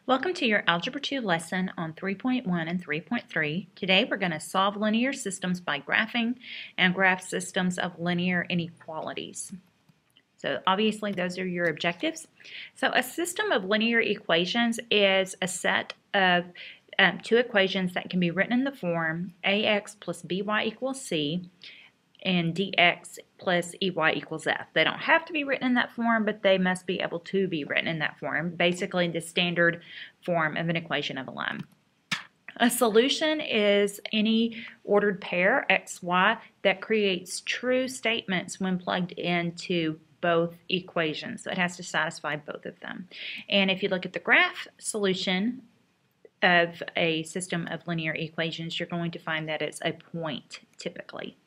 Welcome to your Algebra 2 lesson on 3.1 and 3.3. Today we're going to solve linear systems by graphing and graph systems of linear inequalities. So obviously those are your objectives. So a system of linear equations is a set of two equations that can be written in the form ax plus by equals c and dx plus ey equals f. They don't have to be written in that form, but they must be able to be written in that form, basically the standard form of an equation of a line. A solution is any ordered pair, x, y, that creates true statements when plugged into both equations. So it has to satisfy both of them. And if you look at the graph solution of a system of linear equations, you're going to find that it's a point typically.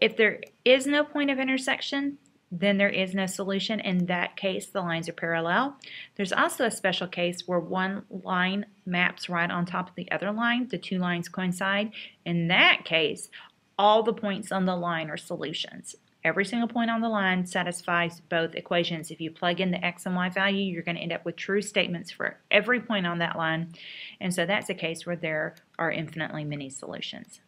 If there is no point of intersection, then there is no solution. In that case, the lines are parallel. There's also a special case where one line maps right on top of the other line. The two lines coincide. In that case, all the points on the line are solutions. Every single point on the line satisfies both equations. If you plug in the x and y value, you're going to end up with true statements for every point on that line. And so that's a case where there are infinitely many solutions.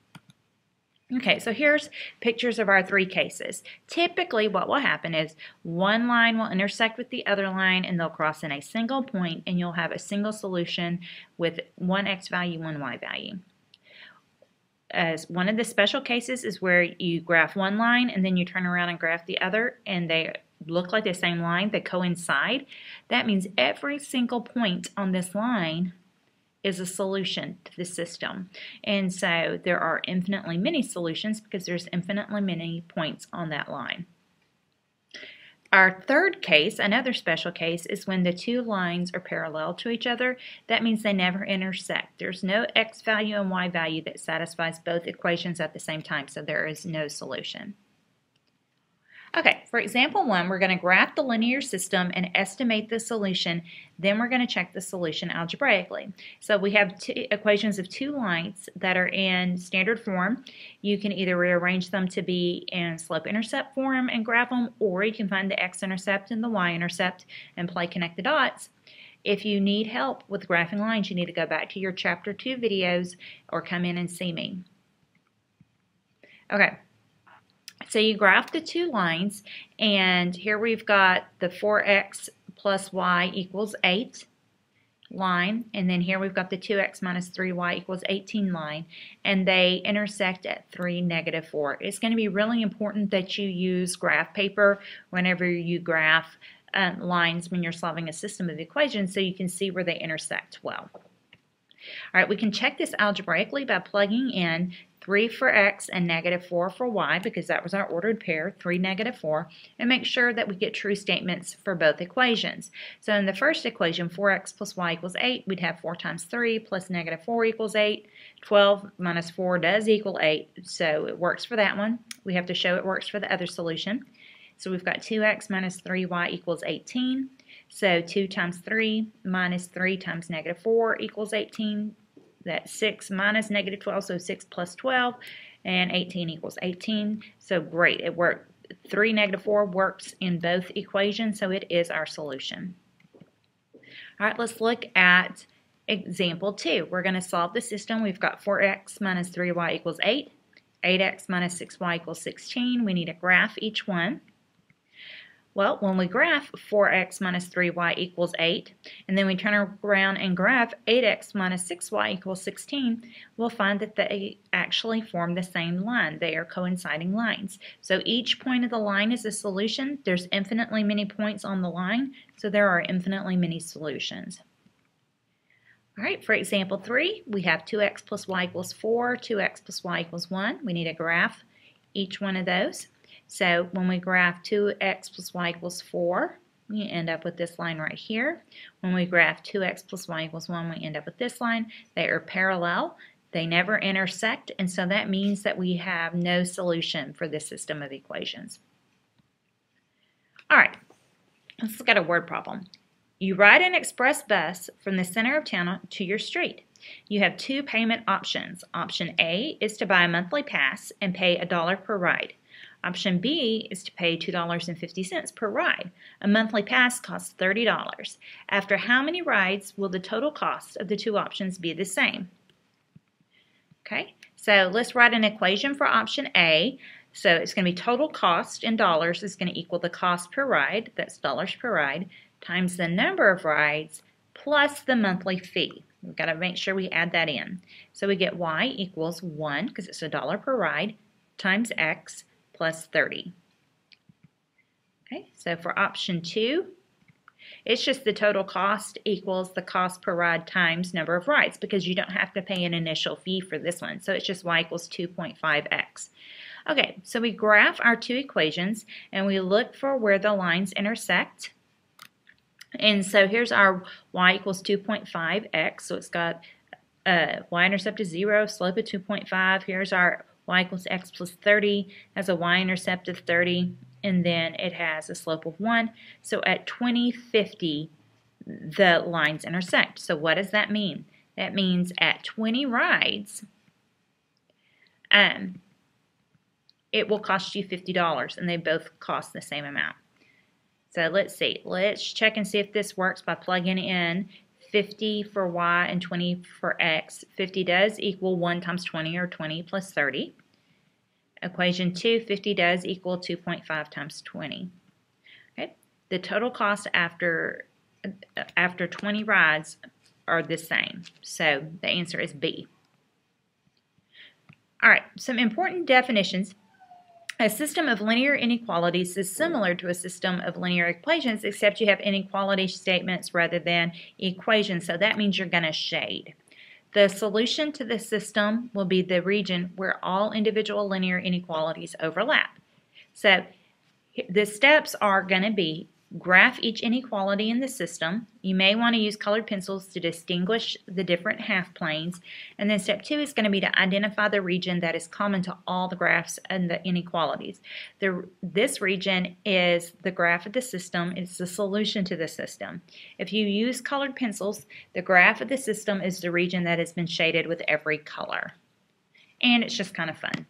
Okay, so here's pictures of our three cases. Typically what will happen is one line will intersect with the other line and they'll cross in a single point and you'll have a single solution with one x value, one y value. As one of the special cases is where you graph one line and then you turn around and graph the other and they look like the same line, they coincide. That means every single point on this line is a solution to the system. And so there are infinitely many solutions because there's infinitely many points on that line. Our third case, another special case, is when the two lines are parallel to each other. That means they never intersect. There's no x value and y value that satisfies both equations at the same time, so there is no solution. Okay, for example 1, we're going to graph the linear system and estimate the solution. Then we're going to check the solution algebraically. So we have two equations of two lines that are in standard form. You can either rearrange them to be in slope-intercept form and graph them, or you can find the x-intercept and the y-intercept and play connect the dots. If you need help with graphing lines, you need to go back to your Chapter 2 videos or come in and see me. Okay. So you graph the two lines, and here we've got the 4x plus y equals 8 line, and then here we've got the 2x minus 3y equals 18 line, and they intersect at 3, negative 4. It's going to be really important that you use graph paper whenever you graph lines when you're solving a system of equations so you can see where they intersect well. All right, we can check this algebraically by plugging in 3 for x and negative 4 for y, because that was our ordered pair, 3, negative 4, and make sure that we get true statements for both equations. So in the first equation, 4x plus y equals 8, we'd have 4 times 3 plus negative 4 equals 8. 12 minus 4 does equal 8, so it works for that one. We have to show it works for the other solution. So we've got 2x minus 3y equals 18. So 2 times 3 minus 3 times negative 4 equals 18. That's 6 minus negative 12, so 6 plus 12, and 18 equals 18. So great, it worked. 3, negative 4 works in both equations, so it is our solution. All right, let's look at example 2. We're going to solve the system. We've got 4x minus 3y equals 8, 8x minus 6y equals 16. We need to graph each one. Well, when we graph 4x minus 3y equals 8, and then we turn around and graph 8x minus 6y equals 16, we'll find that they actually form the same line. They are coinciding lines. So each point of the line is a solution. There's infinitely many points on the line, so there are infinitely many solutions. All right, for example 3, we have 2x plus y equals 4, 2x plus y equals 1. We need to graph each one of those. So when we graph 2x plus y equals 4, we end up with this line right here. When we graph 2x plus y equals 1, we end up with this line. They are parallel. They never intersect, and so that means that we have no solution for this system of equations. All right, let's look at a word problem. You ride an express bus from the center of town to your street. You have two payment options. Option A is to buy a monthly pass and pay $1 per ride. Option B is to pay $2.50 per ride. A monthly pass costs $30. After how many rides will the total cost of the two options be the same? Okay, so let's write an equation for option A. So it's going to be total cost in dollars is going to equal the cost per ride, that's dollars per ride, times the number of rides plus the monthly fee. We've got to make sure we add that in. So we get y equals 1, because it's $1 per ride, times x plus 30. Okay, so for option 2, it's just the total cost equals the cost per ride times number of rides, because you don't have to pay an initial fee for this one. So it's just y equals 2.5x. Okay, so we graph our two equations and we look for where the lines intersect. And so here's our y equals 2.5x. So it's got y-intercept is 0, slope of 2.5. Here's our y equals x plus 30, has a y-intercept of 30, and then it has a slope of 1. So at 2050, the lines intersect. So what does that mean? That means at 20 rides, it will cost you $50, and they both cost the same amount. So let's see. Let's check and see if this works by plugging in 50 for y and 20 for x. 50 does equal 1 times 20, or 20 plus 30. Equation 2, 50 does equal 2.5 times 20. Okay. The total cost after 20 rides are the same. So the answer is B. All right, some important definitions. A system of linear inequalities is similar to a system of linear equations, except you have inequality statements rather than equations. So that means you're going to shade. The solution to the system will be the region where all individual linear inequalities overlap. So the steps are going to be graph each inequality in the system. You may want to use colored pencils to distinguish the different half planes. And then step 2 is going to be to identify the region that is common to all the graphs and the inequalities. This region is the graph of the system. It's the solution to the system. If you use colored pencils, the graph of the system is the region that has been shaded with every color. And it's just kind of fun.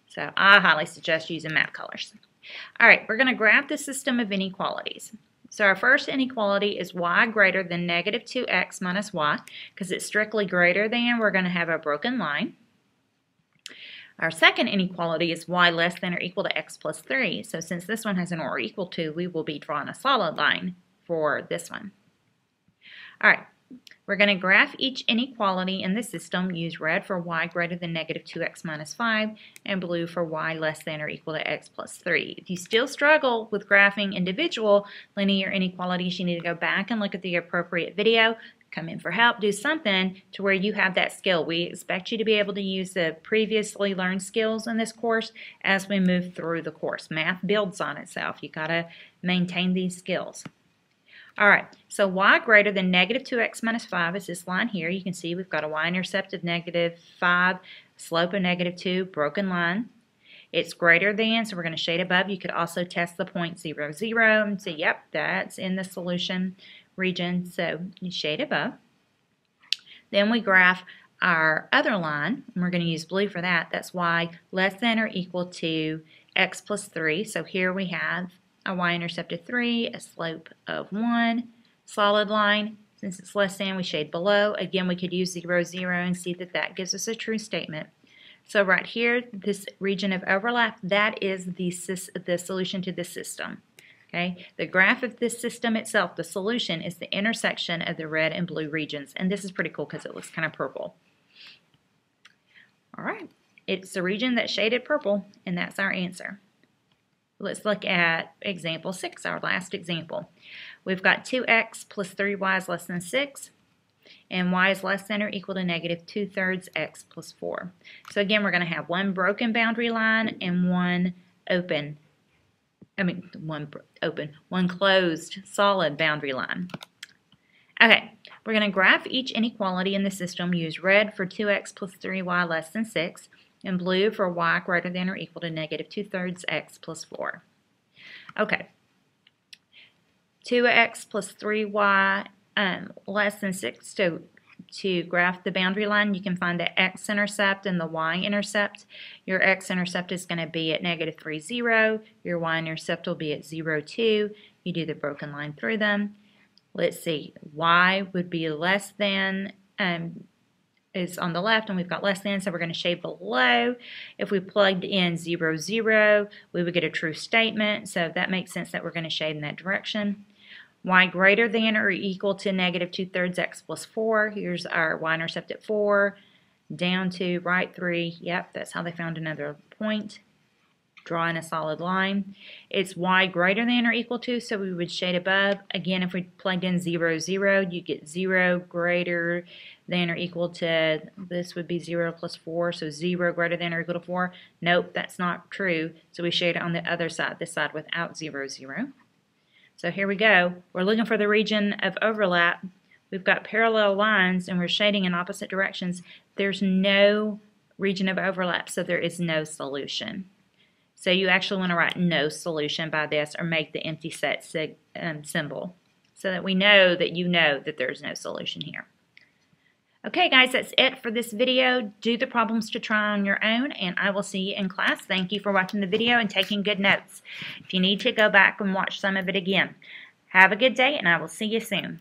So I highly suggest using map colors. All right, we're going to graph the system of inequalities. So our first inequality is y greater than negative 2x minus y. Because it's strictly greater than, we're going to have a broken line. Our second inequality is y less than or equal to x plus 3. So since this one has an or equal to, we will be drawing a solid line for this one. All right. We're going to graph each inequality in the system. Use red for y greater than negative 2x minus 5 and blue for y less than or equal to x plus 3. If you still struggle with graphing individual linear inequalities, you need to go back and look at the appropriate video, come in for help, do something to where you have that skill. We expect you to be able to use the previously learned skills in this course as we move through the course. Math builds on itself. You got to maintain these skills. All right, so y greater than negative 2x minus 5 is this line here. You can see we've got a y-intercept of negative 5, slope of negative 2, broken line. It's greater than, so we're going to shade above. You could also test the point 0, 0 and say, yep, that's in the solution region, so you shade above. Then we graph our other line, and we're going to use blue for that. That's y less than or equal to x plus 3. So here we have a y-intercept of 3, a slope of 1, solid line. Since it's less than, we shade below. Again, we could use 0, 0 and see that that gives us a true statement. So right here, this region of overlap, that is the solution to the system. Okay? The graph of this system itself, the solution, is the intersection of the red and blue regions. And this is pretty cool because it looks kind of purple. All right. It's the region that's shaded purple, and that's our answer. Let's look at example 6, our last example. We've got 2x plus 3y is less than 6, and y is less than or equal to negative 2/3 x plus 4. So again, we're going to have one broken boundary line and one closed solid boundary line. Okay, we're going to graph each inequality in the system. Use red for 2x plus 3y less than 6. And blue for y greater than or equal to negative 2/3 x plus 4. Okay. 2x plus 3y less than 6. So to graph the boundary line, you can find the x-intercept and the y-intercept. Your x-intercept is going to be at -3, 0. Your y-intercept will be at 0, 2. You do the broken line through them. Let's see, y would be less than, is on the left, and we've got less than, so we're going to shade below. If we plugged in 0, 0, we would get a true statement, so that makes sense that we're going to shade in that direction. Y greater than or equal to -2/3 x plus 4. Here's our y-intercept at 4, down to right 3. Yep, that's how they found another point. Drawing a solid line. It's y greater than or equal to, so we would shade above. Again, if we plugged in 0, 0, you get 0 greater than or equal to, this would be 0 plus 4, so 0 greater than or equal to 4. Nope, that's not true, so we shade it on the other side, this side without 0, 0. So here we go. We're looking for the region of overlap. We've got parallel lines and we're shading in opposite directions. There's no region of overlap, so there is no solution. So you actually want to write no solution by this, or make the empty set symbol, so that we know that you know that there's no solution here. Okay guys, that's it for this video. Do the problems to try on your own, and I will see you in class. Thank you for watching the video and taking good notes. If you need to, go back and watch some of it again. Have a good day, and I will see you soon.